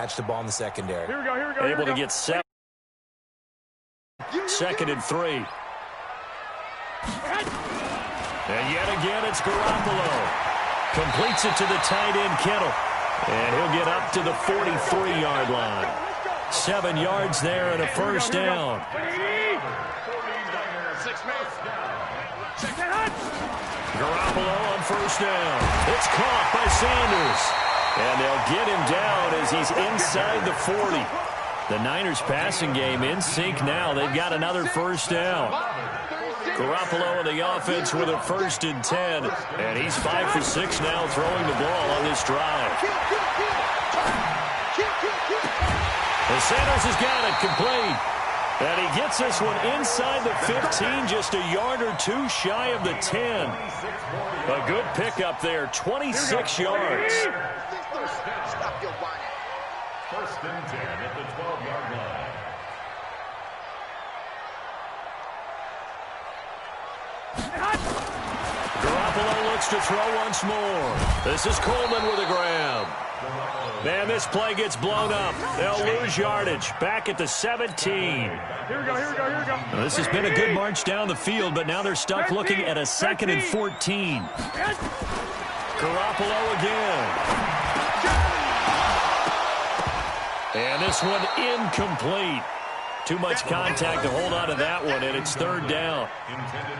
snatch the ball in the secondary. Here we go. Able to get 7. 2nd and 3. And yet again, it's Garoppolo. Completes it to the tight end, Kittle. And he'll get up to the 43-yard line. 7 yards there and a first down. Garoppolo on first down. It's caught by Sanders. And they'll get him down as he's inside the 40. The Niners passing game in sync now. They've got another first down. Garoppolo and the offense with a 1st and 10. And he's 5 for 6 now throwing the ball on this drive. And Sanders has got it complete. And he gets this one inside the 15, just a yard or 2 shy of the 10. A good pickup there, 26 yards. 1st and 10 at the 12-yard line. Garoppolo looks to throw once more. This is Coleman with a grab. And this play gets blown up. They'll lose yardage. Back at the 17. Here we go. Now, this has been a good march down the field, but now they're stuck looking at a 2nd and 14. Garoppolo again. And this one incomplete. Too much contact to hold on to that one, and it's 3rd down.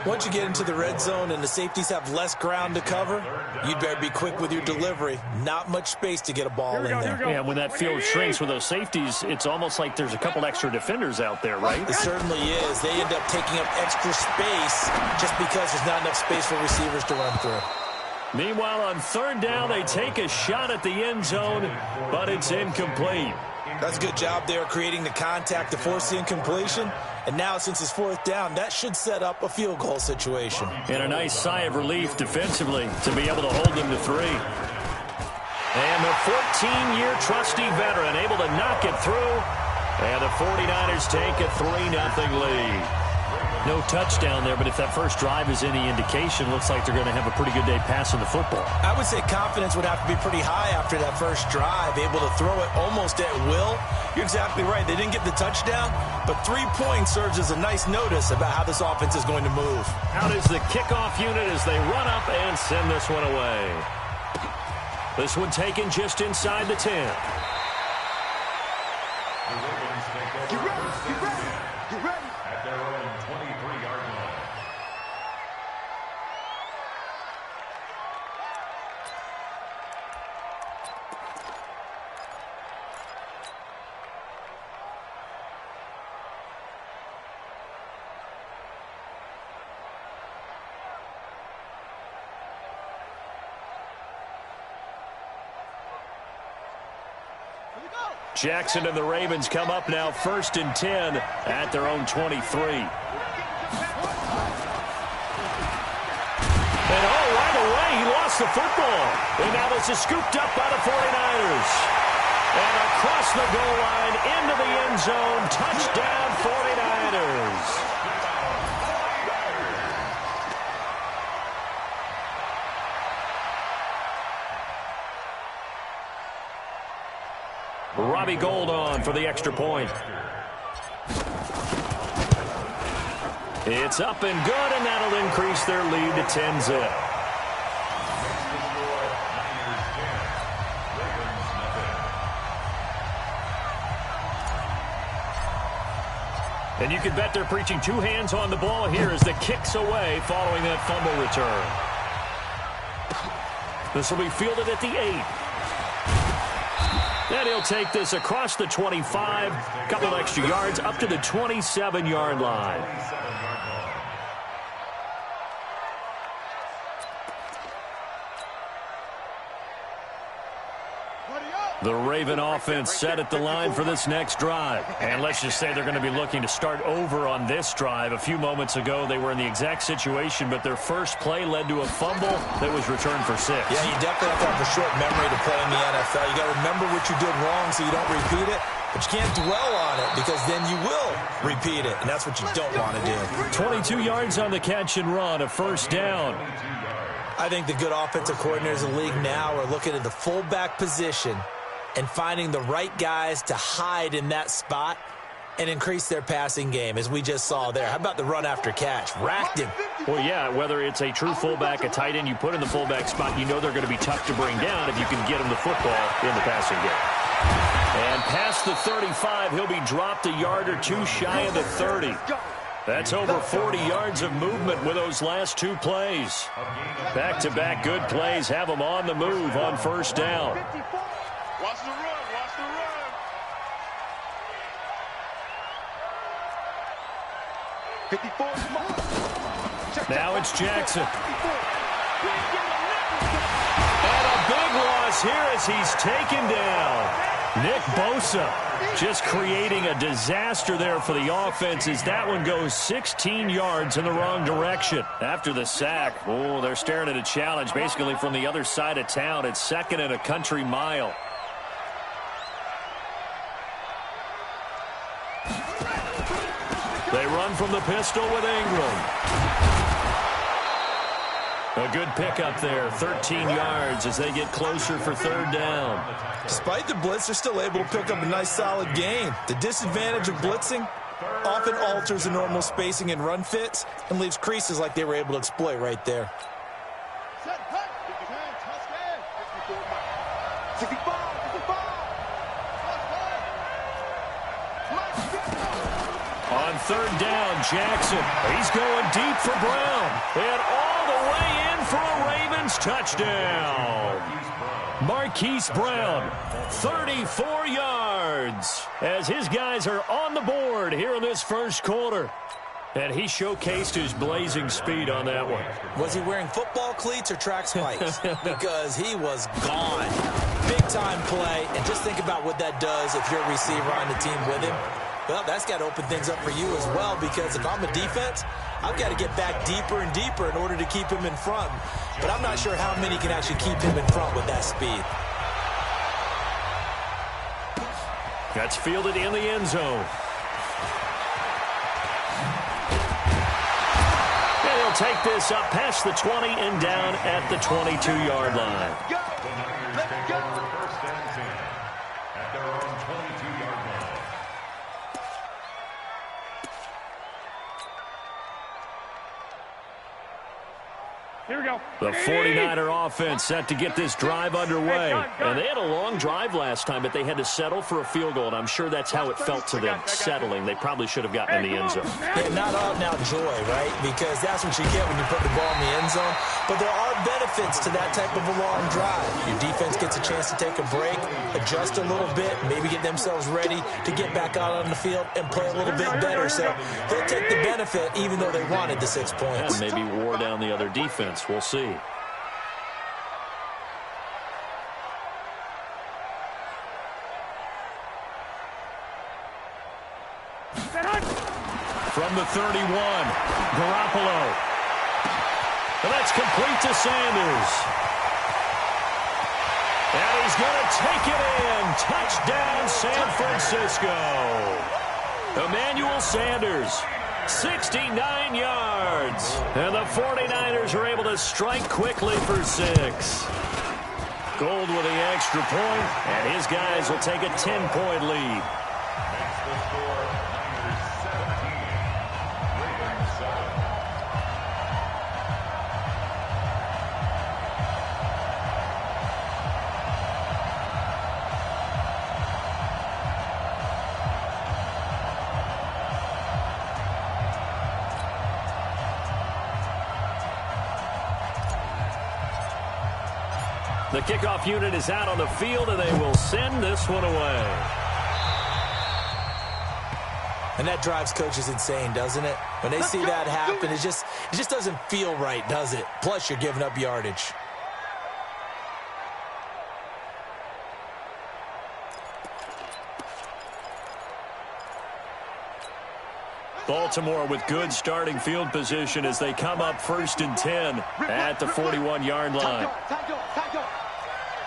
Once you get into the red zone and the safeties have less ground to cover, you'd better be quick with your delivery. Not much space to get a ball in there. Yeah, when that field shrinks with those safeties, it's almost like there's a couple extra defenders out there, right? It certainly is. They end up taking up extra space just because there's not enough space for receivers to run through. Meanwhile, on 3rd down, they take a shot at the end zone, but it's incomplete. That's a good job there creating the contact to force the incompletion. And now, since it's 4th down, that should set up a field goal situation. And a nice sigh of relief defensively to be able to hold them to 3. And the 14-year trusty veteran able to knock it through. And the 49ers take a 3-0 lead. No touchdown there, but if that first drive is any indication, looks like they're going to have a pretty good day passing the football. I would say confidence would have to be pretty high after that first drive, able to throw it almost at will. You're exactly right. They didn't get the touchdown, but 3 points serves as a nice notice about how this offense is going to move. Out is the kickoff unit as they run up and send this one away. This one taken just inside the 10. Get ready. At their own 23-yard line. Jackson and the Ravens come up now 1st and 10 at their own 23. And right away he lost the football. And now this is scooped up by the 49ers. And across the goal line into the end zone. Touchdown 49ers. Robbie Gould on for the extra point. It's up and good, and that'll increase their lead to 10-zip. And you can bet they're preaching 2 hands on the ball here as the kick's away following that fumble return. This will be fielded at the 8. And he'll take this across the 25, couple of extra yards, up to the 27-yard line. The Raven offense set at the line for this next drive. And let's just say they're going to be looking to start over on this drive. A few moments ago, they were in the exact situation, but their first play led to a fumble that was returned for 6. Yeah, you definitely have to have a short memory to play in the NFL. You got to remember what you did wrong so you don't repeat it, but you can't dwell on it because then you will repeat it, and that's what you don't want to do. 22 yards on the catch and run, a first down. I think the good offensive coordinators in the league now are looking at the fullback position and finding the right guys to hide in that spot and increase their passing game, as we just saw there. How about the run after catch? Racked him. Well, yeah, whether it's a true fullback, a tight end you put in the fullback spot, you know they're going to be tough to bring down if you can get them the football in the passing game. And past the 35, he'll be dropped a yard or two shy of the 30. That's over 40 yards of movement with those last two plays. Back-to-back good plays have them on the move on first down. Watch the run, watch the run. Now it's Jackson. And a big loss here as he's taken down. Nick Bosa just creating a disaster there for the offense as that one goes 16 yards in the wrong direction. After the sack, oh, they're staring at a challenge basically from the other side of town. It's 2nd and a country mile. They run from the pistol with Ingram. A good pickup there, 13 yards as they get closer for 3rd down. Despite the blitz, they're still able to pick up a nice solid gain. The disadvantage of blitzing often alters the normal spacing and run fits and leaves creases like they were able to exploit right there. On 3rd down, Jackson. He's going deep for Brown. And all the way in for a Ravens touchdown. Marquise Brown, 34 yards, as his guys are on the board here in this first quarter. And he showcased his blazing speed on that one. Was he wearing football cleats or track spikes? Because he was gone. Big-time play, and just think about what that does if you're a receiver on the team with him. Well, that's got to open things up for you as well, because if I'm a defense, I've got to get back deeper and deeper in order to keep him in front. But I'm not sure how many can actually keep him in front with that speed. That's fielded in the end zone. And he'll take this up past the 20 and down at the 22-yard line. Let's go. First and 10 at their own 22-yard line. Here we go. The 49er offense set to get this drive underway. And they had a long drive last time, but they had to settle for a field goal, and I'm sure that's how it felt to them, settling. They probably should have gotten in the end zone. Yeah, not out now joy, right? Because that's what you get when you put the ball in the end zone. But there are benefits to that type of a long drive. Your defense gets a chance to take a break, adjust a little bit, maybe get themselves ready to get back out on the field and play a little bit better. So they'll take the benefit even though they wanted the 6 points. And maybe wore down the other defense. We'll see. From the 31, Garoppolo. And that's complete to Sanders. And he's going to take it in. Touchdown, San Francisco. Emmanuel Sanders, 69 yards. And the 49ers are able to strike quickly for 6. Gold with the extra point, and his guys will take a 10-point lead. Makes the score Niners 17, Ravens 7. The kickoff unit is out on the field, and they will send this one away. And that drives coaches insane, doesn't it? When they see that happen, it just doesn't feel right, does it? Plus, you're giving up yardage. Baltimore with good starting field position as they come up 1st and 10 at the 41-yard line.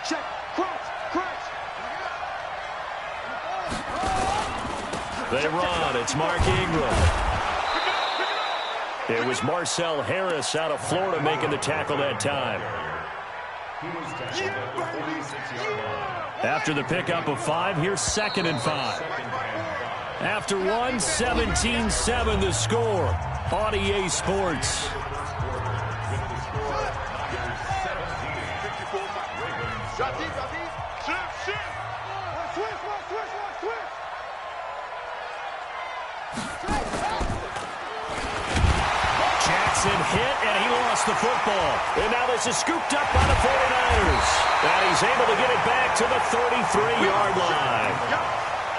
Check, cross. They run. It's Mark Ingram. It was Marcel Harris out of Florida making the tackle that time. He was tackled at the 46-yard line. After the pickup of 5, here's 2nd and 5. After 1, 17-7 the score on EA Sports. Jackson hit, and he lost the football. And now this is scooped up by the 49ers. And he's able to get it back to the 33-yard line.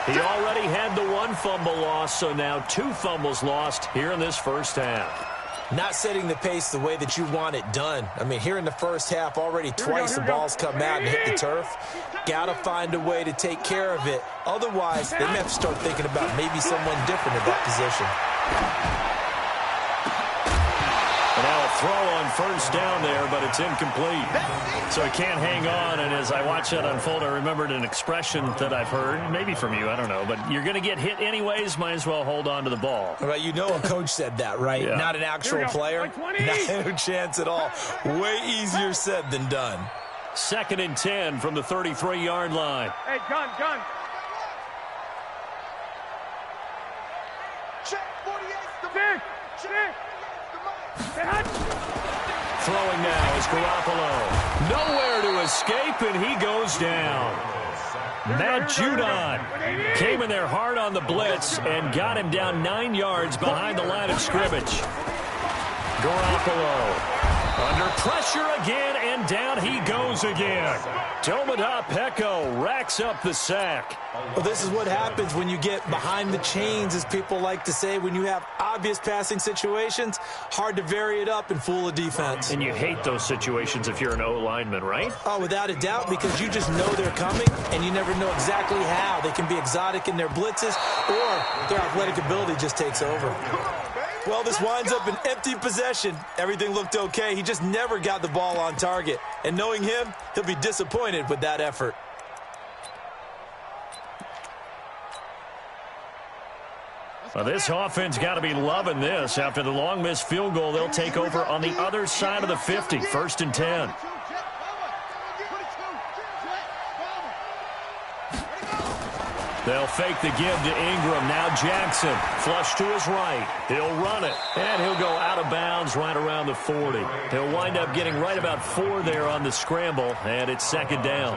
He already had the 1 fumble loss, so now 2 fumbles lost here in this first half. Not setting the pace the way that you want it done. I mean, here in the first half, already twice the ball's come out and hit the turf. Got to find a way to take care of it. Otherwise, they may have to start thinking about maybe someone different in that position. Now a throw on first down there, but it's incomplete. So he can't hang on, and as I watch that unfold, I remembered an expression that I've heard, maybe from you, I don't know, but you're going to get hit anyways, might as well hold on to the ball. Right, you know a coach said that, right? Yeah. Not an actual player. No chance at all. Way easier said than done. 2nd and 10 from the 33-yard line. Hey, gun. Check 48. The big. Check. Throwing now is Garoppolo. Nowhere to escape, and he goes down. Matt Judon came in there hard on the blitz and got him down 9 yards behind the line of scrimmage. Garoppolo under pressure again, and down he goes again. Tomoda Peko racks up the sack. Well, this is what happens when you get behind the chains, as people like to say. When you have obvious passing situations, hard to vary it up and fool a defense. And you hate those situations if you're an O-lineman, right? Oh, without a doubt, because you just know they're coming, and you never know exactly how. They can be exotic in their blitzes, or their athletic ability just takes over. Well, this winds up an empty possession. Everything looked okay. He just never got the ball on target. And knowing him, he'll be disappointed with that effort. Well, this offense got to be loving this. After the long missed field goal, they'll take over on the other side of the 50, 1st and 10. They'll fake the give to Ingram. Now Jackson, flush to his right. He'll run it, and he'll go out of bounds right around the 40. He'll wind up getting right about 4 there on the scramble, and it's 2nd down.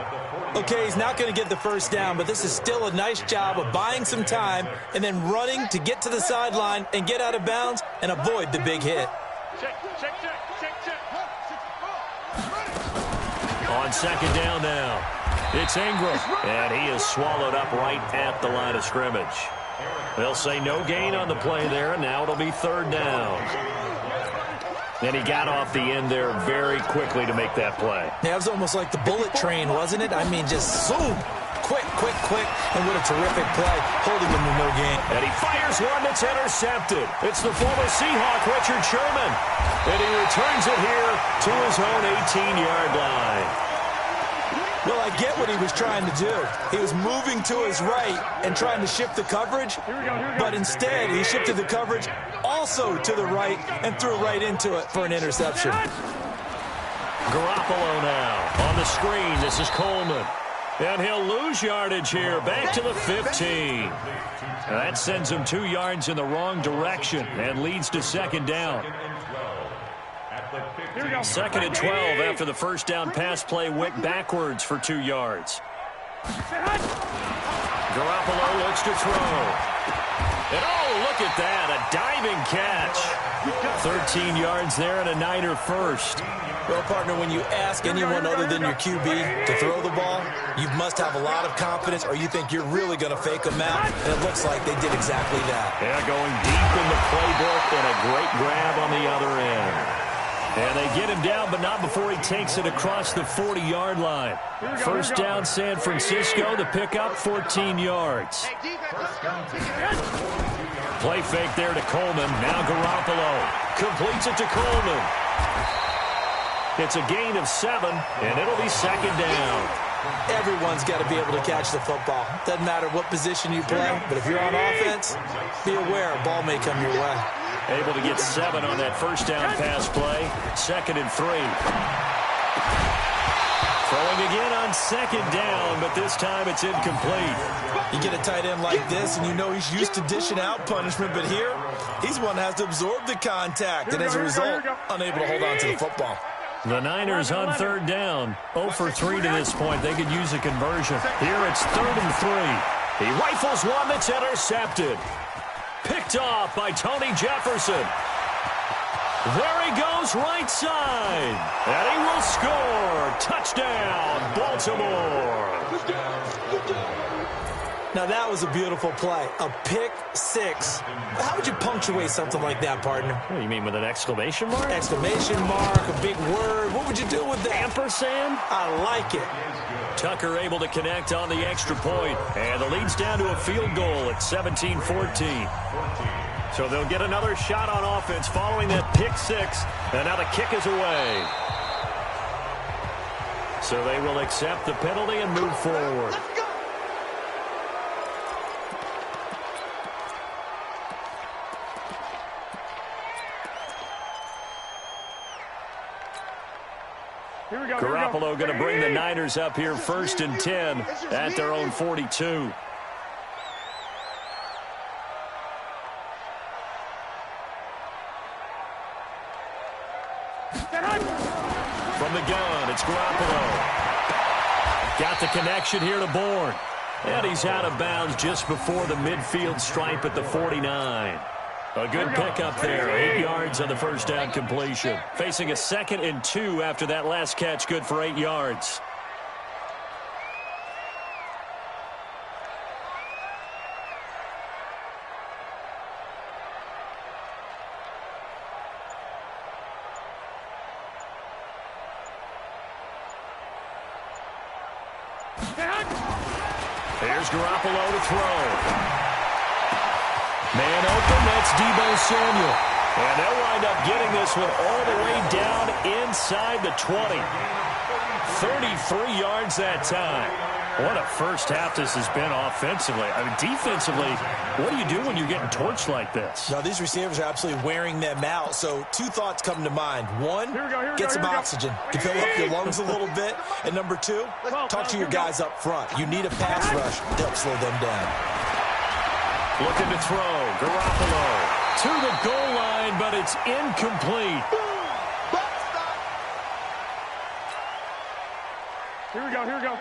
Okay, he's not going to get the first down, but this is still a nice job of buying some time and then running to get to the sideline and get out of bounds and avoid the big hit. Check. On 2nd down now, it's Ingram, and he is swallowed up right at the line of scrimmage. They'll say no gain on the play there, and now it'll be 3rd down. And he got off the end there very quickly to make that play. Yeah, it was almost like the bullet train, wasn't it? I mean, just zoom, quick, and what a terrific play, holding him to no gain. And he fires one that's intercepted. It's the former Seahawk, Richard Sherman. And he returns it here to his own 18-yard line. Well, I get what he was trying to do. He was moving to his right and trying to shift the coverage, but instead he shifted the coverage also to the right and threw right into it for an interception. Garoppolo now on the screen. This is Coleman. And he'll lose yardage here, back to the 15. That sends him 2 yards in the wrong direction and leads to 2nd down. 2nd and 12 after the first down pass play went backwards for 2 yards. Garoppolo looks to throw. And oh, look at that, a diving catch. 13 yards there and a Niner first. Well, partner, when you ask anyone other than your QB to throw the ball, you must have a lot of confidence, or you think you're really going to fake them out. And it looks like they did exactly that. Yeah, going deep in the playbook and a great grab on the other end. And they get him down, but not before he takes it across the 40-yard line. First down, San Francisco. The pickup, 14 yards. Play fake there to Coleman. Now Garoppolo completes it to Coleman. It's a gain of 7, and it'll be 2nd down. Everyone's got to be able to catch the football. Doesn't matter what position you play, but if you're on offense, be aware a ball may come your way. Able to get 7 on that first down pass play. 2nd and 3. Throwing again on second down, but this time it's incomplete. You get a tight end like this, and you know he's used to dishing out punishment, but here, he's one that has to absorb the contact, and as a result, unable to hold on to the football. The Niners on third down. 0 for 3 to this point. They could use a conversion. Here it's 3rd and 3. He rifles one that's intercepted. Picked off by Tony Jefferson. There he goes right side. And he will score. Touchdown, Baltimore. Now, that was a beautiful play. A pick six. How would you punctuate something like that, partner? What do you mean, with an exclamation mark? Exclamation mark, a big word. What would you do with that? Ampersand? I like it. Tucker able to connect on the extra point. And the lead's down to a field goal at 17-14. So they'll get another shot on offense following that pick six. And now the kick is away. So they will accept the penalty and move forward. Garoppolo going to bring the Niners up here 1st and 10 at their own 42. From the gun, it's Garoppolo. Got the connection here to Bourne. And he's out of bounds just before the midfield stripe at the 49. A good pickup there. 8 yards on the first down completion. Facing a 2nd and 2 after that last catch. Good for 8 yards. Here's Garoppolo to throw. Man open, that's Deebo Samuel. And they'll wind up getting this one all the way down inside the 20. 33 yards that time. What a first half this has been offensively. I mean, defensively, what do you do when you're getting torched like this? Now, these receivers are absolutely wearing them out. So 2 thoughts come to mind. 1, get some oxygen to fill up your lungs a little bit. And number 2, talk to your guys up front. You need a pass rush to help slow them down. Looking to throw. Garoppolo to the goal line, but it's incomplete. Here we go.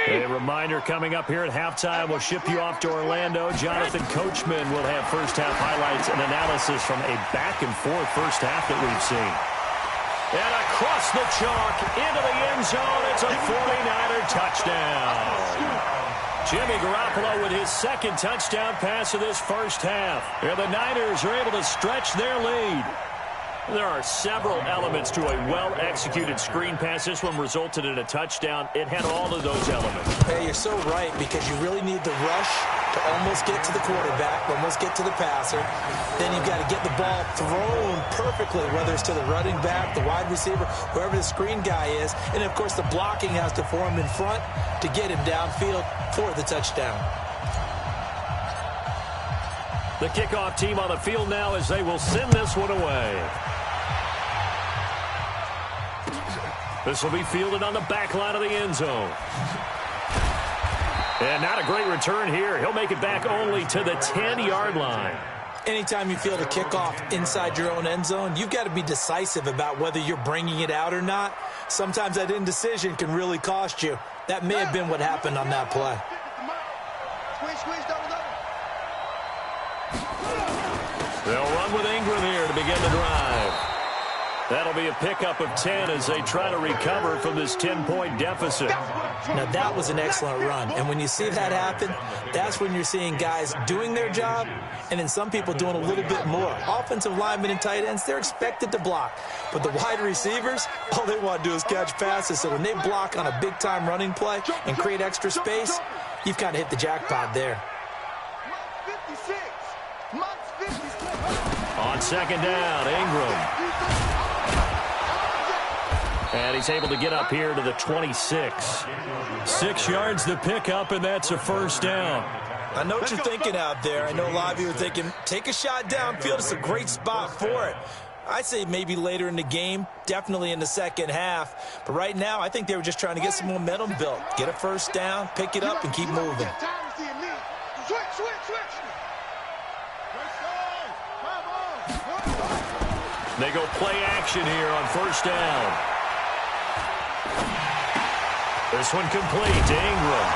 A reminder coming up here at halftime. We'll ship you off to Orlando. Jonathan Coachman will have first-half highlights and analysis from a back-and-forth first half that we've seen. And across the chalk, into the end zone. It's a 49er touchdown. Jimmy Garoppolo with his 2nd touchdown pass of this first half. And the Niners are able to stretch their lead. There are several elements to a well-executed screen pass. This one resulted in a touchdown. It had all of those elements. Hey, you're so right, because you really need the rush to almost get to the quarterback, almost get to the passer. Then you've got to get the ball thrown perfectly, whether it's to the running back, the wide receiver, whoever the screen guy is. And, of course, the blocking has to form in front to get him downfield for the touchdown. The kickoff team on the field now as they will send this one away. This will be fielded on the back line of the end zone. And not a great return here. He'll make it back only to the 10-yard line. Anytime you field a kickoff inside your own end zone, you've got to be decisive about whether you're bringing it out or not. Sometimes that indecision can really cost you. That may have been what happened on that play. They'll run with Ingram here to begin the drive. That'll be a pickup of 10 as they try to recover from this 10-point deficit. Now, that was an excellent run. And when you see that happen, that's when you're seeing guys doing their job and then some people doing a little bit more. Offensive linemen and tight ends, they're expected to block. But the wide receivers, all they want to do is catch passes. So when they block on a big-time running play and create extra space, you've kind of hit the jackpot there. On second down, Ingram. And he's able to get up here to the 26. 6 yards the pickup, and that's a first down. I know what you're thinking out there. I know a lot of you are thinking, take a shot downfield. It's a great spot for it. I'd say maybe later in the game, definitely in the second half. But right now, I think they were just trying to get some momentum built. Get a first down, pick it up, and keep moving. They go play action here on first down. This one complete to Ingram.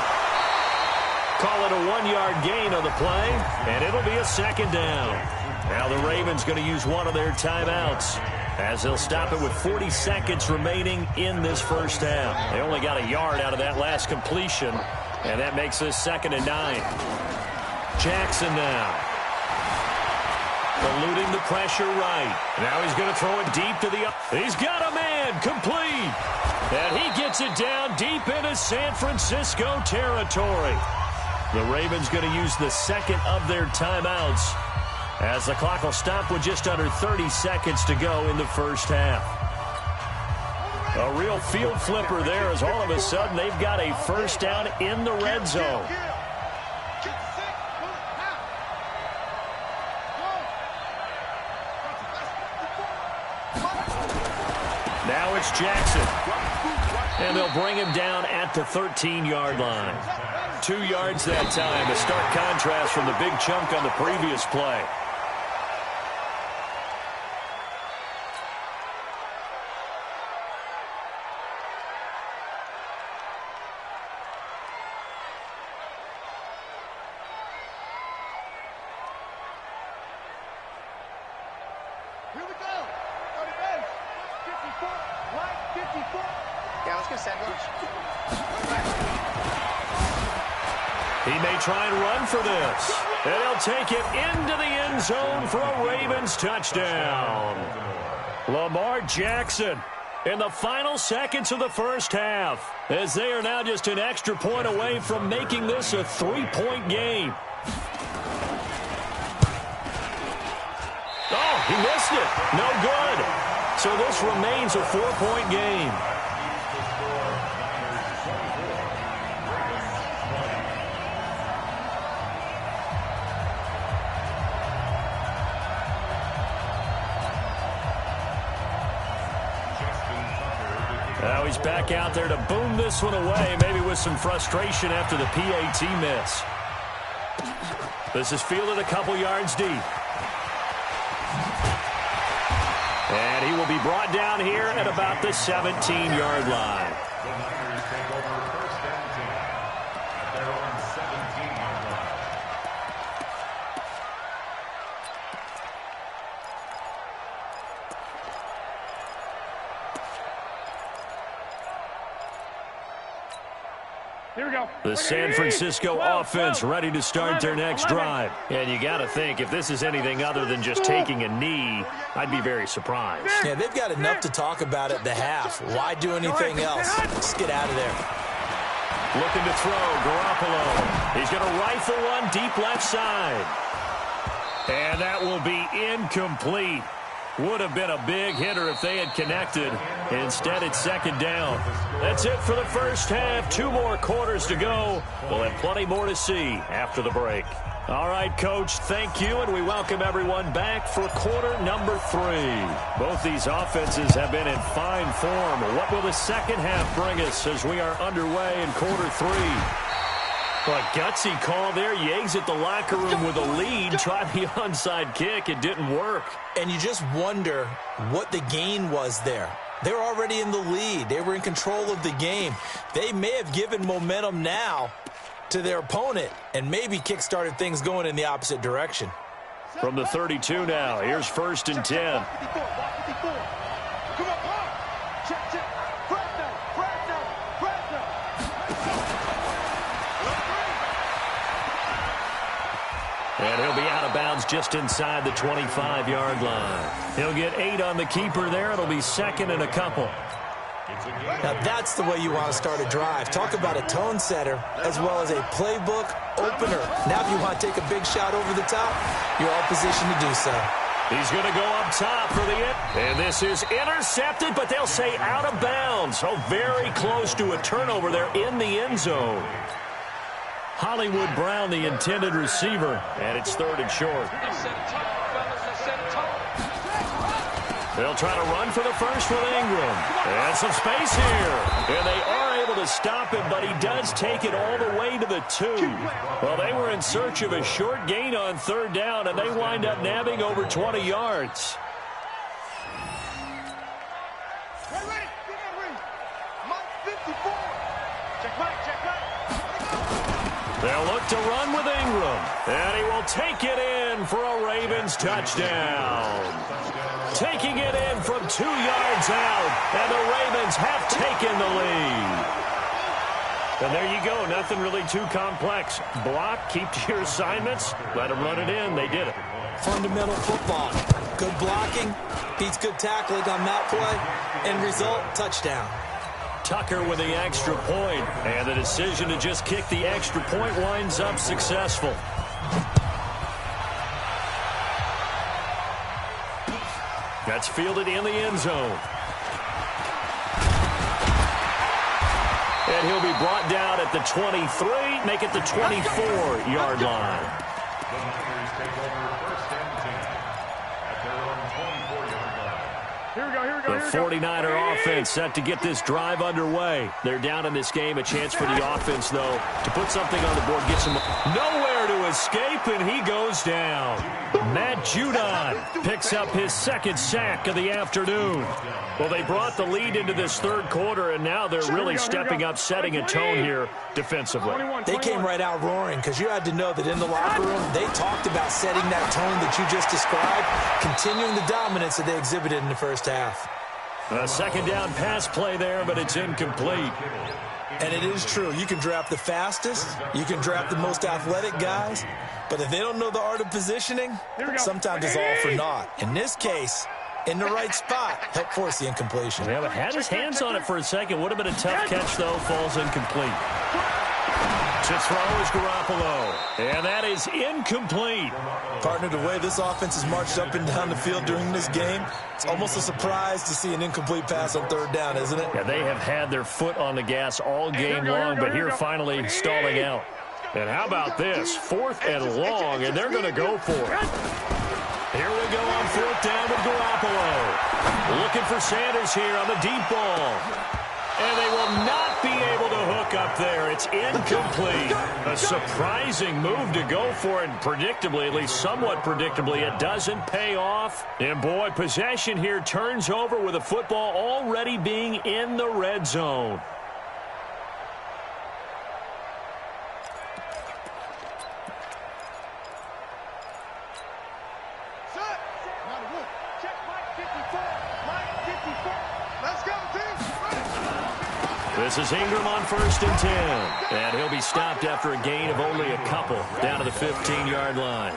Call it a 1-yard gain on the play, and it'll be a second down. Now the Ravens going to use one of their timeouts as they'll stop it with 40 seconds remaining in this first half. They only got a yard out of that last completion, and that makes this 2nd and 9. Jackson now. Eluding the pressure right. Now he's going to throw it deep to the... He's got a man complete. And he gets it down deep into San Francisco territory. The Ravens going to use the second of their timeouts as the clock will stop with just under 30 seconds to go in the first half. A real field flipper there as all of a sudden they've got a first down in the red zone. Now it's Jackson. And they'll bring him down at the 13-yard line. 2 yards that time. A stark contrast from the big chunk on the previous play. Here we go. 30 base. 54. Right. 54. Yeah, let's go set lunch. He may try and run for this. And he'll take it into the end zone for a Ravens touchdown. Lamar Jackson in the final seconds of the first half, as they are now just an extra point away from making this a 3-point game. Oh, he missed it. No good. So this remains a 4-point game. Now he's back out there to boom this one away, maybe with some frustration after the PAT miss. This is fielded a couple yards deep. And he will be brought down here at about the 17-yard line. Here we go. The San Francisco offense ready to start their next drive. And you got to think, if this is anything other than just taking a knee, I'd be very surprised. Yeah, they've got enough to talk about at the half. Why do anything else? Just get out of there. Looking to throw, Garoppolo. He's going to rifle one deep left side. And that will be incomplete. Would have been a big hitter if they had connected. Instead, it's second down. That's it for the first half. 2 more quarters to go. We'll have plenty more to see after the break. All right, Coach, thank you, and we welcome everyone back for quarter number 3. Both these offenses have been in fine form. What will the second half bring us as we are underway in quarter 3? A gutsy call there. You exit the locker room with a lead. Try the onside kick. It didn't work. And you just wonder what the gain was there. They were already in the lead. They were in control of the game. They may have given momentum now to their opponent and maybe kick-started things going in the opposite direction. From the 32 now, here's 1st and 10. And he'll be out of bounds just inside the 25-yard line. He'll get 8 on the keeper there. It'll be 2nd and a couple. Now that's the way you want to start a drive. Talk about a tone setter as well as a playbook opener. Now if you want to take a big shot over the top, you're all positioned to do so. He's going to go up top for the end. And this is intercepted, but they'll say out of bounds. So very close to a turnover there in the end zone. Hollywood Brown, the intended receiver, and it's 3rd and short. They'll try to run for the first with Ingram. And some space here. And they are able to stop him, but he does take it all the way to the 2. Well, they were in search of a short gain on third down, and they wind up nabbing over 20 yards. They'll look to run with Ingram, and he will take it in for a Ravens touchdown. Taking it in from 2 yards out, and the Ravens have taken the lead. And there you go, nothing really too complex. Block, keep to your assignments, let them run it in. They did it. Fundamental football. Good blocking, beats good tackling on that play, end result, touchdown. Tucker with the extra point, and the decision to just kick the extra point winds up successful. That's fielded in the end zone. And he'll be brought down at the 23, make it the 24-yard line. The Niners take over first and 10 at their own 24-yard line. Here we go, here we go, The 49er offense set to get this drive underway. They're down in this game. A chance for the offense, though, to put something on the board. Gets him nowhere to escape, and he goes down. Matt Judon picks up his second sack of the afternoon. Well, they brought the lead into this third quarter, and now they're really stepping up, setting a tone here defensively. They came right out roaring because you had to know that in the locker room, they talked about setting that tone that you just described, continuing the dominance that they exhibited in the first half. A second down pass play there, but it's incomplete. And it is true. You can draft the fastest. You can draft the most athletic guys. But if they don't know the art of positioning, sometimes it's all for naught. In this case, in the right spot, help force the incompletion. Yeah, but had his hands on it for a second. Would have been a tough catch, though. Falls incomplete. To throw is Garoppolo. And that is incomplete. Partner, the way this offense has marched up and down the field during this game, it's almost a surprise to see an incomplete pass on third down, isn't it? Yeah, they have had their foot on the gas all game long, but here finally stalling out. And how about this? 4th and long, and they're going to go for it. Here we go on 4th down with Garoppolo. Looking for Sanders here on the deep ball. And they will not be able to hook up there. It's incomplete. A surprising move to go for it. Predictably, at least somewhat predictably, it doesn't pay off. And boy, possession here turns over with the football already being in the red zone. This is Ingram on 1st and 10. And he'll be stopped after a gain of only a couple down to the 15-yard line.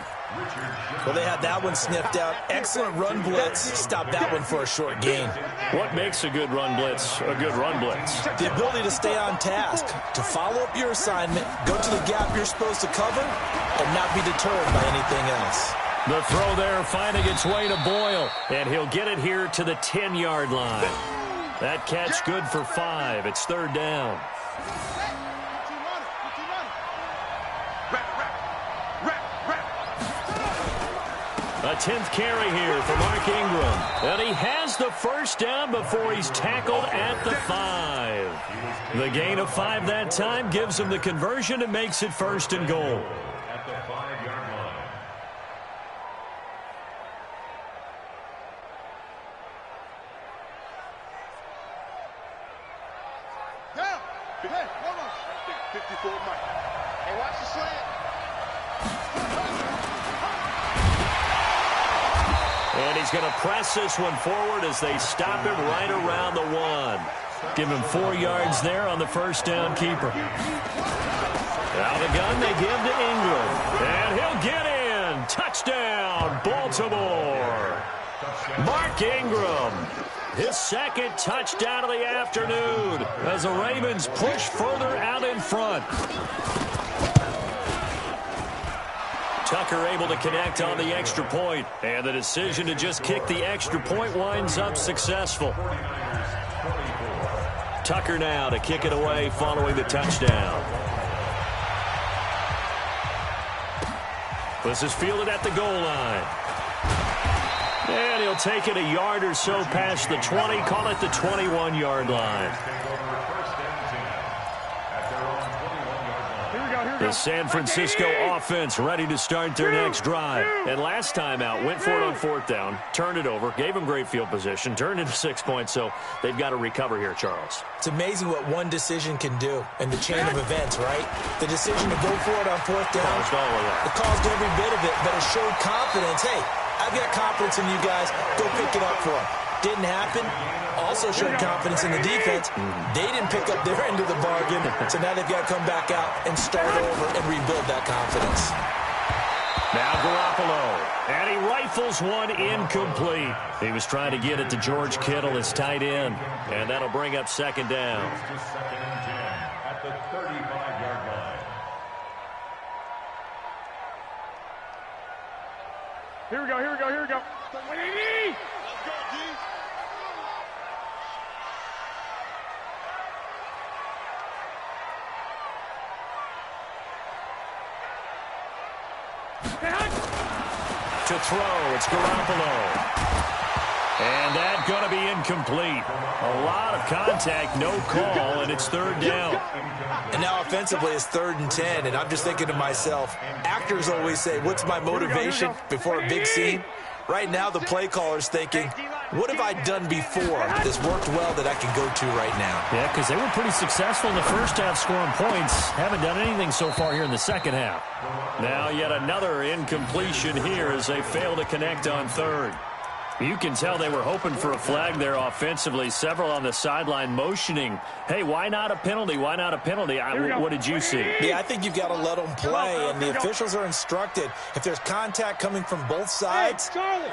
Well, they had that one sniffed out. Excellent run blitz. Stopped that one for a short gain. What makes a good run blitz a good run blitz? The ability to stay on task, to follow up your assignment, go to the gap you're supposed to cover, and not be deterred by anything else. The throw there finding its way to Boyle. And he'll get it here to the 10-yard line. That catch good for 5. It's 3rd down. A 10th carry here for Mark Ingram. And he has the first down before he's tackled at the 5. The gain of 5 that time gives him the conversion and makes it 1st and goal. At the 5-yard line. Down. Hey, hold on. 54 Mike. Hey, watch the slant. And he's going to press this one forward as they stop him right around the 1. Give him 4 yards there on the first down keeper. Out of the gun, they give to Ingram. And he'll get in. Touchdown, Baltimore. Mark Ingram. His second touchdown of the afternoon as the Ravens push further out in front. Tucker able to connect on the extra point, and the decision to just kick the extra point winds up successful. Tucker now to kick it away following the touchdown. This is fielded at the goal line. And he'll take it a yard or so past the 20, call it the 21-yard line. The San Francisco offense ready to start their next drive. And last time out, went for it on 4th down, turned it over, gave them great field position, turned into 6 points, so they've got to recover here, Charles. It's amazing what one decision can do in the chain of events, right? The decision to go for it on 4th down, Caused all of that. it caused every bit of it, but it showed confidence. Hey, I've got confidence in you guys. Go pick it up for them. Didn't happen. Also showed confidence in the defense. They didn't pick up their end of the bargain, so now they've got to come back out and start over and rebuild that confidence. Now Garoppolo, and he rifles one incomplete. He was trying to get it to George Kittle, his tight end, and that'll bring up 2nd down. Second and 10 at the 35-yard line. Here we go, here we go, here we go. Let's go, G. To throw, it's Garoppolo. And that's going to be incomplete. A lot of contact, no call, and it's 3rd down. And now offensively it's 3rd and 10, and I'm just thinking to myself, actors always say, what's my motivation before a big scene? Right now the play caller's thinking, what have I done before that's worked well that I can go to right now? Yeah, because they were pretty successful in the first half scoring points. Haven't done anything so far here in the second half. Now yet another incompletion here as they fail to connect on 3rd. You can tell they were hoping for a flag there offensively. Several on the sideline motioning, hey, why not a penalty? Why not a penalty? What did you see? Yeah, I think you've got to let them play, and the officials are instructed. If there's contact coming from both sides,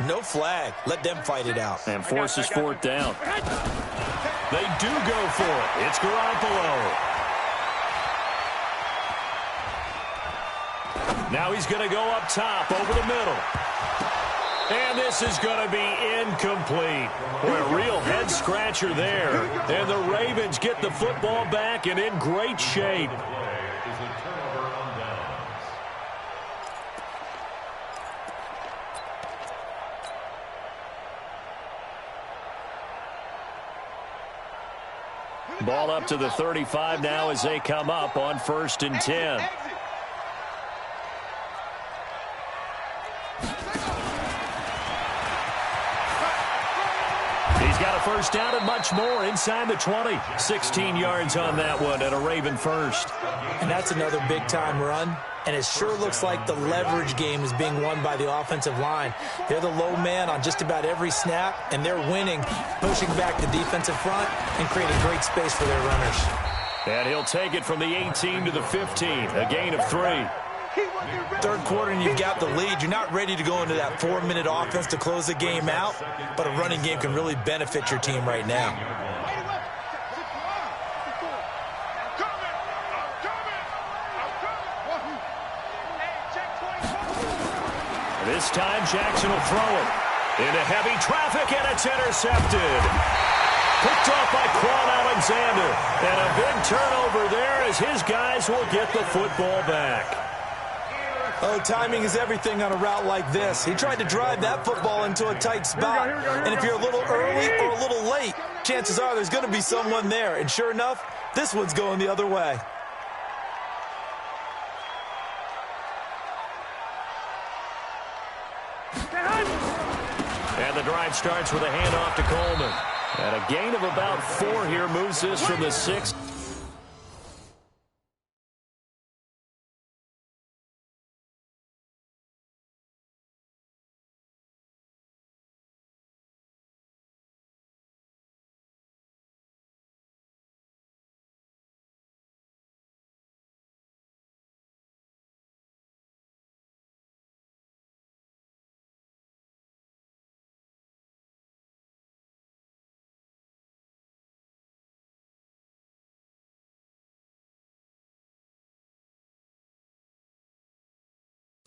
no flag. Let them fight it out. And forces 4th down. They do go for it. It's Garoppolo. Now he's going to go up top over the middle. And this is going to be incomplete. Boy, a real head-scratcher there. And the Ravens get the football back and in great shape. Ball up to the 35 now as they come up on 1st and 10. He's got a 1st down and much more inside the 20. 16 yards on that one and a Raven first. And that's another big-time run. And it sure looks like the leverage game is being won by the offensive line. They're the low man on just about every snap, and they're winning, pushing back the defensive front and creating great space for their runners. And he'll take it from the 18 to the 15, a gain of 3. 3rd quarter and you've got the lead. You're not ready to go into that 4-minute offense to close the game out, but a running game can really benefit your team right now. This time Jackson will throw it into heavy traffic, and it's intercepted. Picked off by Quan Alexander. And a big turnover there as his guys will get the football back. Oh, timing is everything on a route like this. He tried to drive that football into a tight spot. And if you're a little early or a little late, chances are there's going to be someone there. And sure enough, this one's going the other way. And the drive starts with a handoff to Coleman. And a gain of about 4 here moves this from the 6.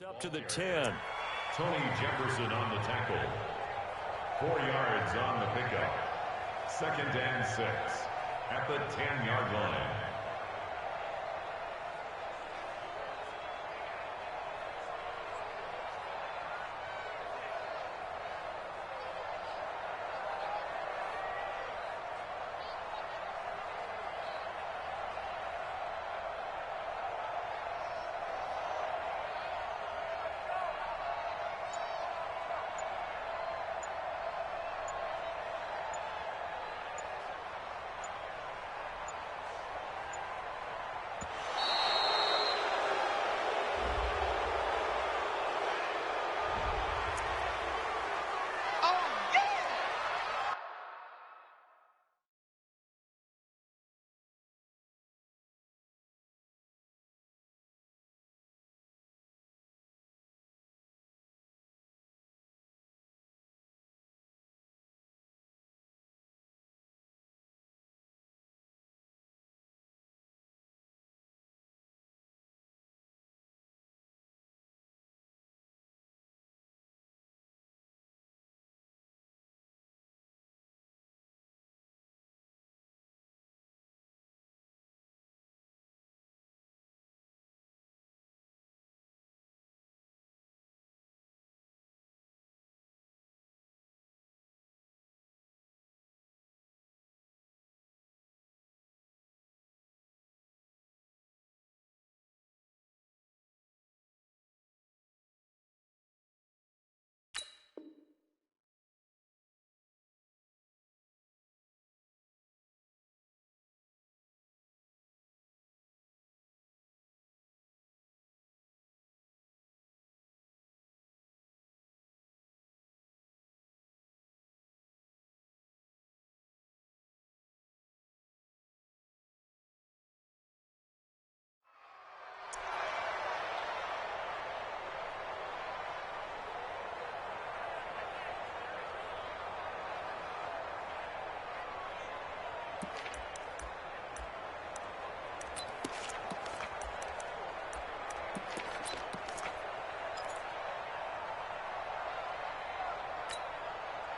Up to the 10. Tony Jefferson on the tackle. 4 yards on the pickup. 2nd and 6 at the 10-yard line.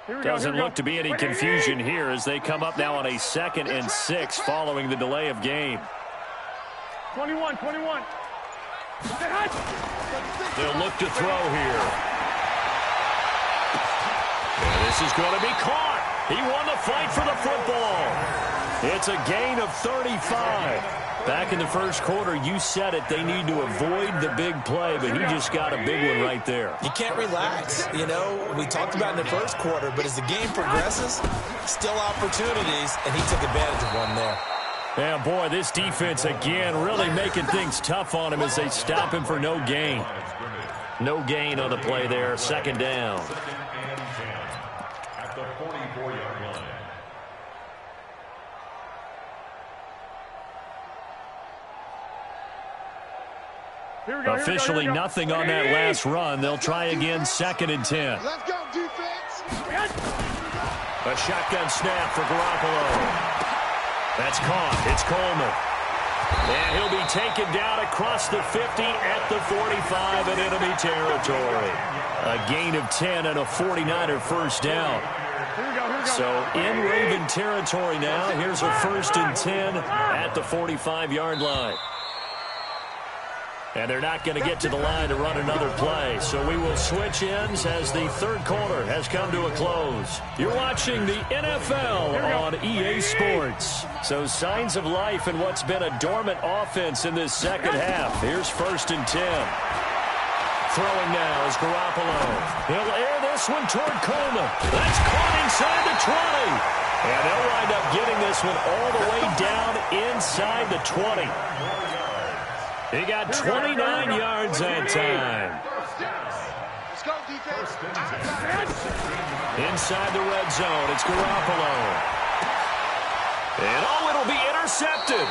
Doesn't look to be any confusion here as they come up now on a 2nd and 6 following the delay of game. 21. They'll look to throw here. And this is going to be caught. He won the fight for the football. It's a gain of 35. Back in the first quarter, you said it, they need to avoid the big play, but he just got a big one right there. You can't relax. You know, we talked about in the first quarter, but as the game progresses, still opportunities, and he took advantage of one there. Yeah, boy, this defense again really making things tough on him as they stop him for no gain. No gain on the play there, 2nd down. At the 44-yard line. Officially nothing on that last run. They'll try again, 2nd and 10. Let's go, defense. A shotgun snap for Garoppolo. That's caught. It's Coleman. And he'll be taken down across the 50 at the 45 in enemy territory. A gain of 10 and a 49er first down. So in Raven territory now. Here's a 1st and 10 at the 45-yard line. And they're not going to get to the line to run another play. So we will switch ends as the third quarter has come to a close. You're watching the NFL on EA Sports. So signs of life in what's been a dormant offense in this second half. Here's 1st and 10. Throwing now is Garoppolo. He'll air this one toward Coleman. That's caught inside the 20. And they'll wind up getting this one all the way down inside the 20. He got 29 yards that time. Let's go, defense. Inside the red zone, it's Garoppolo. And it'll be intercepted.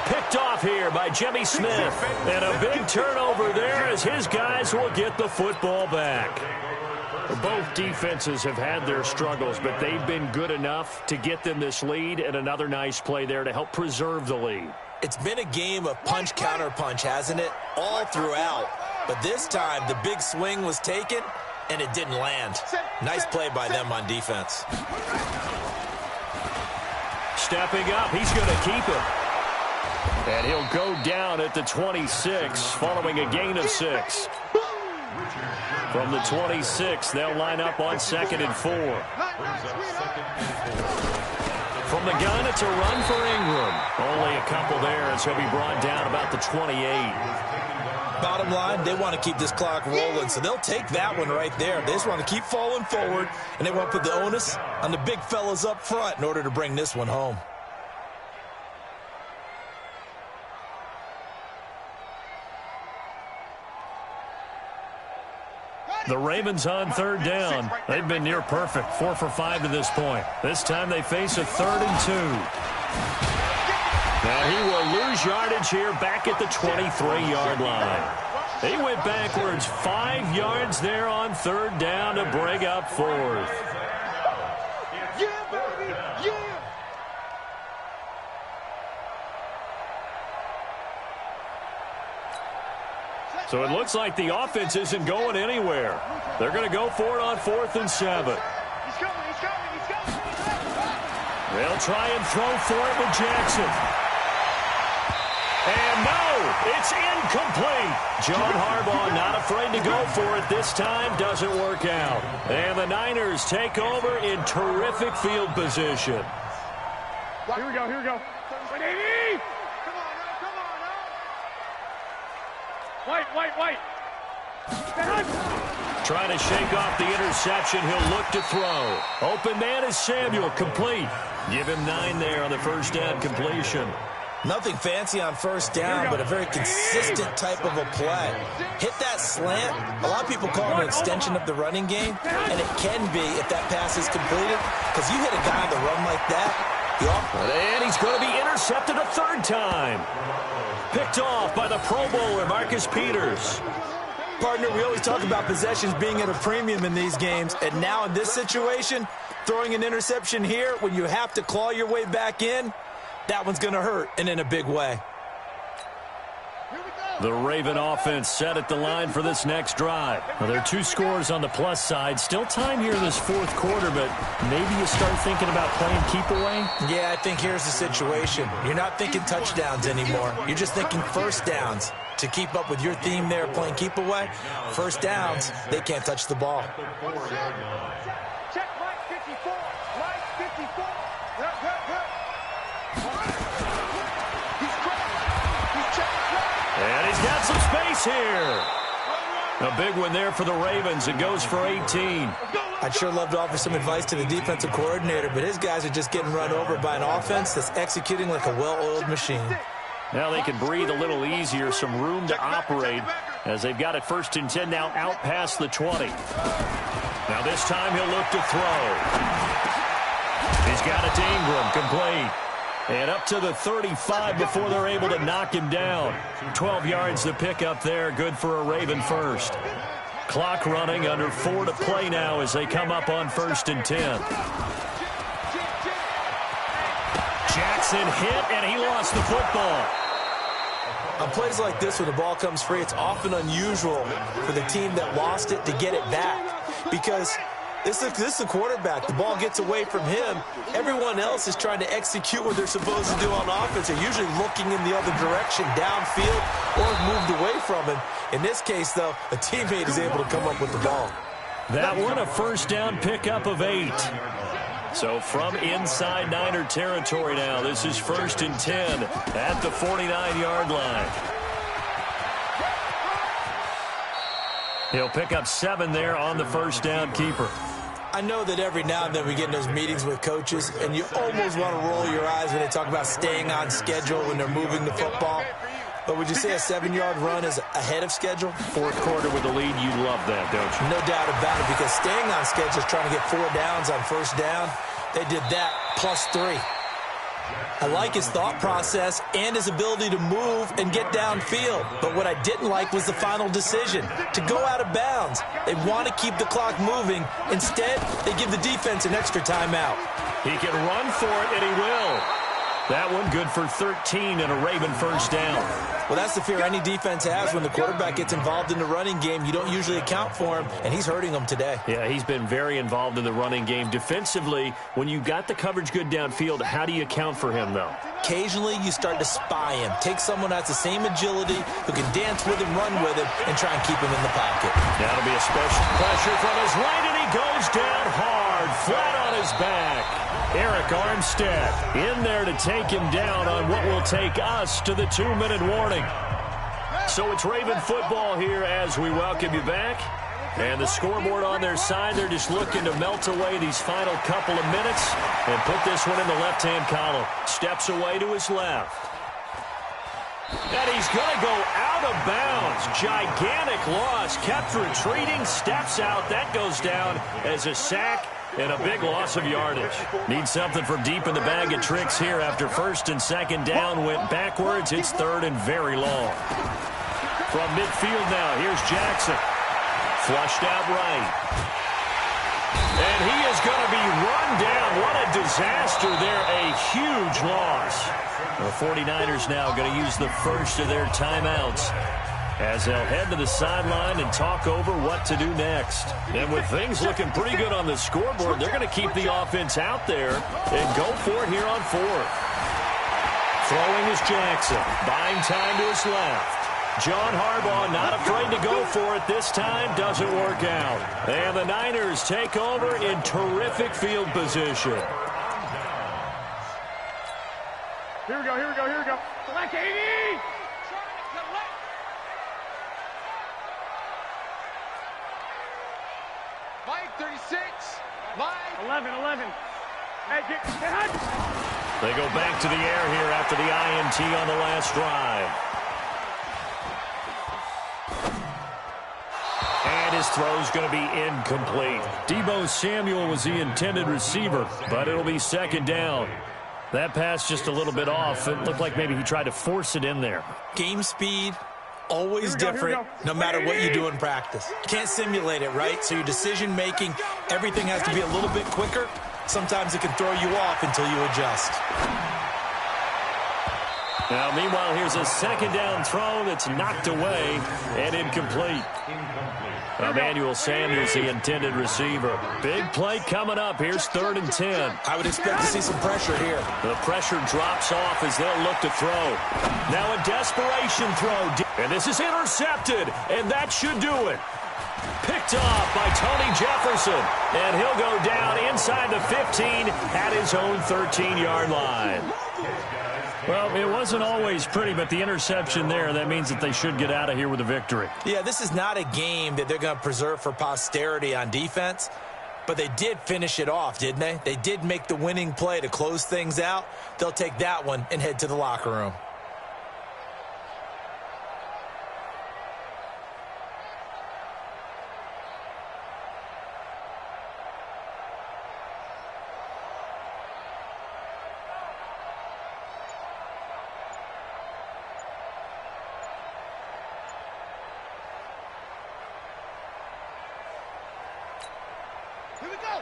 Picked off here by Jimmy Smith. And a big turnover there as his guys will get the football back. Both defenses have had their struggles, but they've been good enough to get them this lead, and another nice play there to help preserve the lead. It's been a game of punch-counter-punch, hasn't it? All throughout. But this time, the big swing was taken, and it didn't land. Nice play by them on defense. Stepping up, he's going to keep it. And he'll go down at the 26, following a gain of 6. From the 26, they'll line up on 2nd and 4. From the gun, it's a run for Ingram. Only a couple there as he'll be brought down about the 28. Bottom line, they want to keep this clock rolling, so they'll take that one right there. They just want to keep falling forward, and they want to put the onus on the big fellas up front in order to bring this one home. The Ravens on 3rd down. They've been near perfect, 4 for 5 to this point. This time they face a 3rd and 2. Now he will lose yardage here back at the 23-yard line. He went backwards 5 yards there on 3rd down to bring up 4th. Yeah, baby, yeah. So it looks like the offense isn't going anywhere. They're going to go for it on 4th and 7. He's coming. They'll try and throw for it with Jackson. And no, it's incomplete. John Harbaugh not afraid to go for it this time. Doesn't work out. And the Niners take over in terrific field position. Here we go. Come on now. White. Trying to shake off the interception. He'll look to throw. Open man is Samuel. Complete. Give him 9 there on the first down completion. Nothing fancy on first down, but a very consistent type of a play. Hit that slant. A lot of people call it an extension of the running game, and it can be if that pass is completed, because you hit a guy on the run like that. And he's going to be intercepted a 3rd time. Picked off by the Pro Bowler, Marcus Peters. Partner, we always talk about possessions being at a premium in these games, and now in this situation, throwing an interception here when you have to claw your way back in, that one's going to hurt, and in a big way. Here we go. The Raven offense set at the line for this next drive. Now, there are 2 scores on the plus side. Still time here in this fourth quarter, but maybe you start thinking about playing keep away? Yeah, I think here's the situation. You're not thinking touchdowns anymore. You're just thinking first downs. To keep up with your theme there, playing keep away, first downs, they can't touch the ball. Check line 54. Line 54. Good. He's cracked. He's checked. And he's got some space here. A big one there for the Ravens. It goes for 18. I'd sure love to offer some advice to the defensive coordinator, but his guys are just getting run over by an offense that's executing like a well-oiled machine. Now they can breathe a little easier, some room to operate as they've got it 1st and 10 now out past the 20. Now this time he'll look to throw. He's got it to Ingram, complete. And up to the 35 before they're able to knock him down. 12 yards to pick up there, good for a Raven first. Clock running, under 4 to play now as they come up on 1st and 10. Jackson hit, and he lost the football. On plays like this, when the ball comes free, it's often unusual for the team that lost it to get it back. Because this is the quarterback. The ball gets away from him. Everyone else is trying to execute what they're supposed to do on offense. They're usually looking in the other direction, downfield, or moved away from him. In this case, though, a teammate is able to come up with the ball. That one, a first down pickup of 8. So from inside Niner territory now, this is 1st and 10 at the 49-yard line. He'll pick up 7 there on the first down keeper. I know that every now and then we get in those meetings with coaches, and you almost want to roll your eyes when they talk about staying on schedule when they're moving the football. But would you say a 7-yard run is ahead of schedule? Fourth quarter with the lead, you love that, don't you? No doubt about it, because staying on schedule is trying to get 4 downs on first down. They did that plus 3. I like his thought process and his ability to move and get downfield. But what I didn't like was the final decision, to go out of bounds. They want to keep the clock moving. Instead, they give the defense an extra timeout. He can run for it, and he will. That one good for 13 and a Raven first down. Well, that's the fear any defense has when the quarterback gets involved in the running game. You don't usually account for him, and he's hurting them today. Yeah, he's been very involved in the running game. Defensively, when you got the coverage good downfield, how do you account for him, though? Occasionally, you start to spy him. Take someone that's the same agility, who can dance with him, run with him, and try and keep him in the pocket. That'll be a special pressure from his right, and he goes down hard, flat on his back. Arik Armstead in there to take him down on what will take us to the 2-minute warning. So it's Raven football here as we welcome you back. And the scoreboard on their side, they're just looking to melt away these final couple of minutes and put this one in the left-hand column. Steps away to his left. And he's going to go out of bounds. Gigantic loss. Kept retreating. Steps out. That goes down as a sack and a big loss of yardage. Need something from deep in the bag of tricks here after 1st and 2nd down. Went backwards. It's 3rd and very long. From midfield now, here's Jackson. Flushed out right. And he is going to be run down. What a disaster there. A huge loss. The 49ers now going to use the first of their timeouts as they'll head to the sideline and talk over what to do next. And with things looking pretty good on the scoreboard, they're going to keep the offense out there and go for it here on 4th. Throwing is Jackson. Buying time to his left. John Harbaugh not afraid to go for it this time. Doesn't work out. And the Niners take over in terrific field position. Here we go. Black 80! Line 36. Line 11. Hey, get They go back to the air here after the INT on the last drive. And his throw's going to be incomplete. Deebo Samuel was the intended receiver, but it'll be 2nd down. That pass just a little bit off. It looked like maybe he tried to force it in there. Game speed, always different, no matter what you do in practice. You can't simulate it, right? So your decision-making, everything has to be a little bit quicker. Sometimes it can throw you off until you adjust. Now, meanwhile, here's a second down throw that's knocked away and incomplete. Emmanuel Sanders, the intended receiver. Big play coming up. Here's 3rd and 10. I would expect to see some pressure here. The pressure drops off as they'll look to throw. Now a desperation throw. And this is intercepted. And that should do it. Picked off by Tony Jefferson. And he'll go down inside the 15 at his own 13-yard line. Well, it wasn't always pretty, but the interception there, that means that they should get out of here with a victory. Yeah, this is not a game that they're going to preserve for posterity on defense, but they did finish it off, didn't they? They did make the winning play to close things out. They'll take that one and head to the locker room.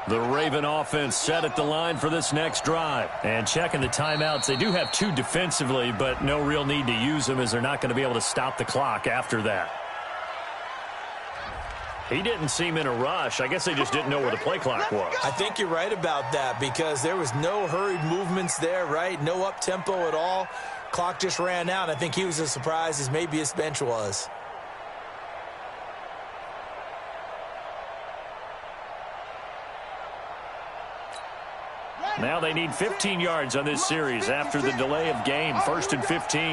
The Raven offense set at the line for this next drive. And checking the timeouts, they do have 2 defensively, but no real need to use them as they're not going to be able to stop the clock after that. He didn't seem in a rush. I guess they just didn't know where the play clock was. I think you're right about that because there was no hurried movements there, right? No up-tempo at all. Clock just ran out. I think he was as surprised as maybe his bench was. Now they need 15 yards on this series after the delay of game. 1st and 15.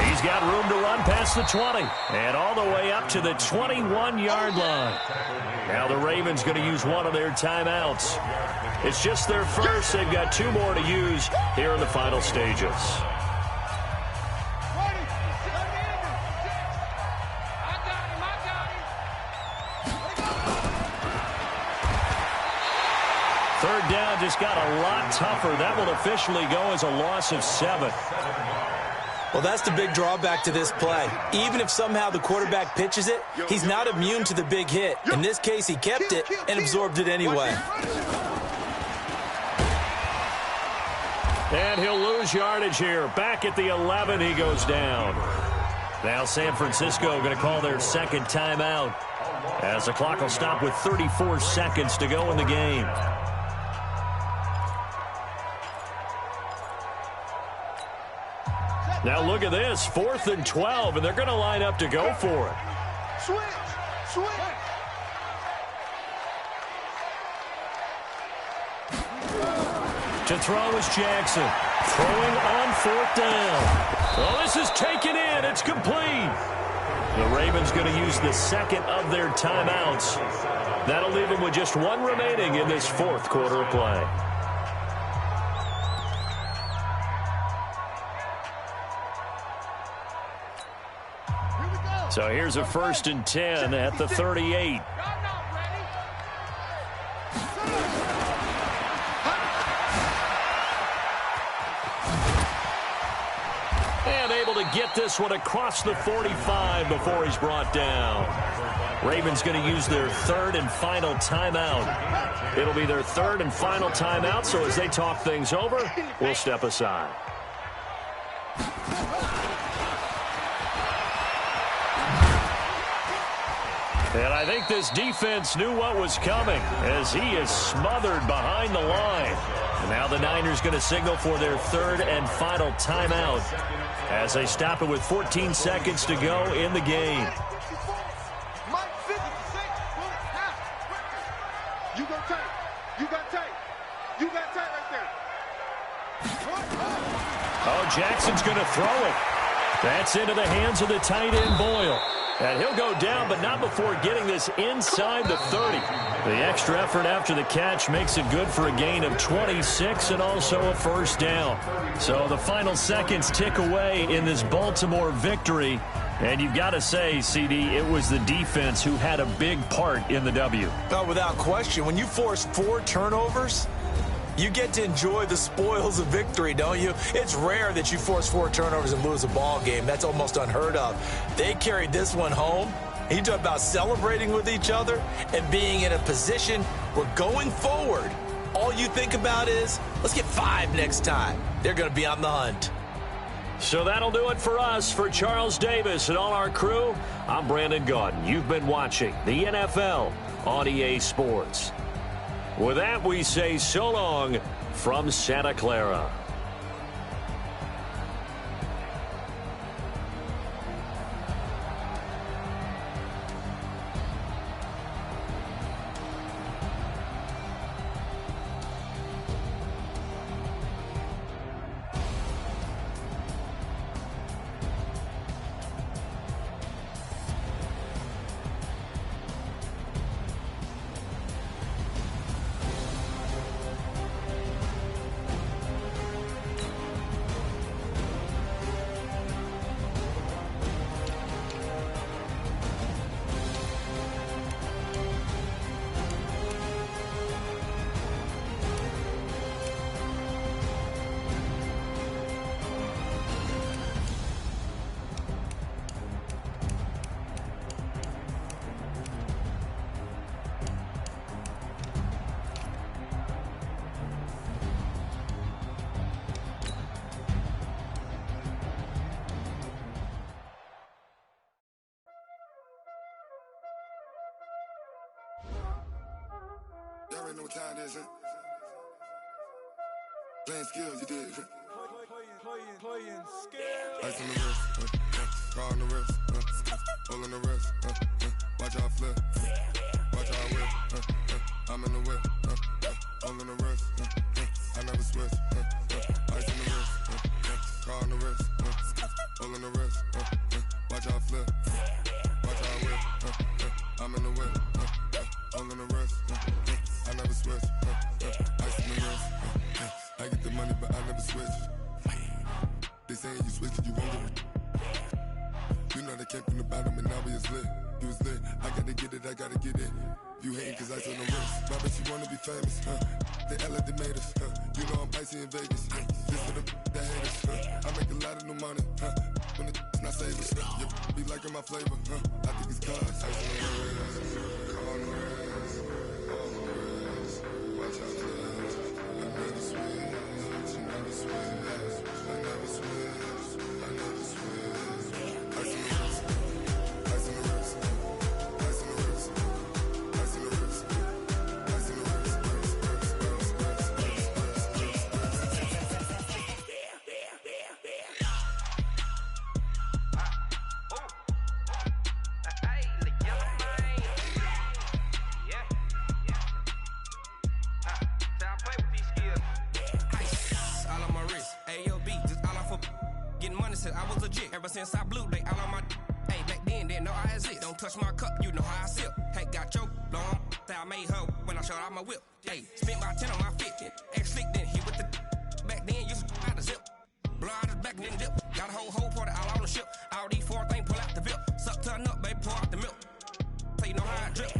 He's got room to run past the 20 and all the way up to the 21-yard line. Now the Ravens going to use one of their timeouts. It's just their first. They've got 2 more to use here in the final stages. Third down just got a lot tougher. That will officially go as a loss of 7. Well, that's the big drawback to this play. Even if somehow the quarterback pitches it, he's not immune to the big hit. In this case, he kept it and absorbed it anyway. And he'll lose yardage here. Back at the 11, he goes down. Now San Francisco going to call their second timeout as the clock will stop with 34 seconds to go in the game. Now look at this, 4th and 12, and they're going to line up to go for it. Switch. To throw is Jackson. Throwing on 4th down. Oh, this is taken in. It's complete. The Ravens going to use the second of their timeouts. That'll leave them with just 1 remaining in this 4th quarter of play. So here's a 1st and 10 at the 38. And able to get this one across the 45 before he's brought down. Ravens going to use their 3rd and final timeout. It'll be their 3rd and final timeout, so as they talk things over, we'll step aside. And I think this defense knew what was coming as he is smothered behind the line. And now the Niners going to signal for their 3rd and final timeout as they stop it with 14 seconds to go in the game. You got tight right there. Oh, Jackson's going to throw it. That's into the hands of the tight end Boyle. And he'll go down, but not before getting this inside the 30. The extra effort after the catch makes it good for a gain of 26 and also a 1st down. So the final seconds tick away in this Baltimore victory. And you've got to say, CD, it was the defense who had a big part in the W. Oh, without question. When you force 4 turnovers, you get to enjoy the spoils of victory, don't you? It's rare that you force 4 turnovers and lose a ball game. That's almost unheard of. They carried this one home. You talk about celebrating with each other and being in a position where going forward, all you think about is, let's get 5 next time. They're going to be on the hunt. So that'll do it for us. For Charles Davis and all our crew, I'm Brandon Gaudin. You've been watching the NFL on EA Sports. With that, we say so long from Santa Clara. Y'all already know what time it is, huh? Playing skills, you did. Playing skills. Ice on the wrist, car on the wrist, hole in the wrist, watch how I flip, watch how I whip, I'm in the whip, hole in the wrist, I never switch, ice on the wrist, car on the wrist, hole in the wrist, watch how I flip, watch how I whip, I'm in the whip, hole in the wrist, I never switch, ice on the wrist, I get the money but I never switch. They saying you switch it, you won't get it. You know they came from the bottom and now we is lit. You was lit, I gotta get it, I gotta get it. You hating cause I on the wrist. My bitch, you wanna be famous, They Ella they made us, You know I'm icy in Vegas, This for the that haters, I make a lot of new money, When it's not savers, You be liking my flavor, I think it's cause ice on the wrist, on the wrist, on the wrist. Watch out, I never switch, I never switch. I never switch, I never switch. Ice on the wrist, ice on the wrist, ice on the wrist, ice on the wrist, ice on the wrist, I was legit ever since I blew they all on my hey back then didn't know I exist. Don't touch my cup, you know how I sip. Hey, got your long that I made her when I showed out my whip. Hey, spent about 10 on my fit. Ex slick then hit with the back then used to out the zip. Blow out his back and then dip. Got a whole party all on the ship. All these 4 things pull out the VIP. Suck to a nut, baby, pour out the milk. So you know how I drip.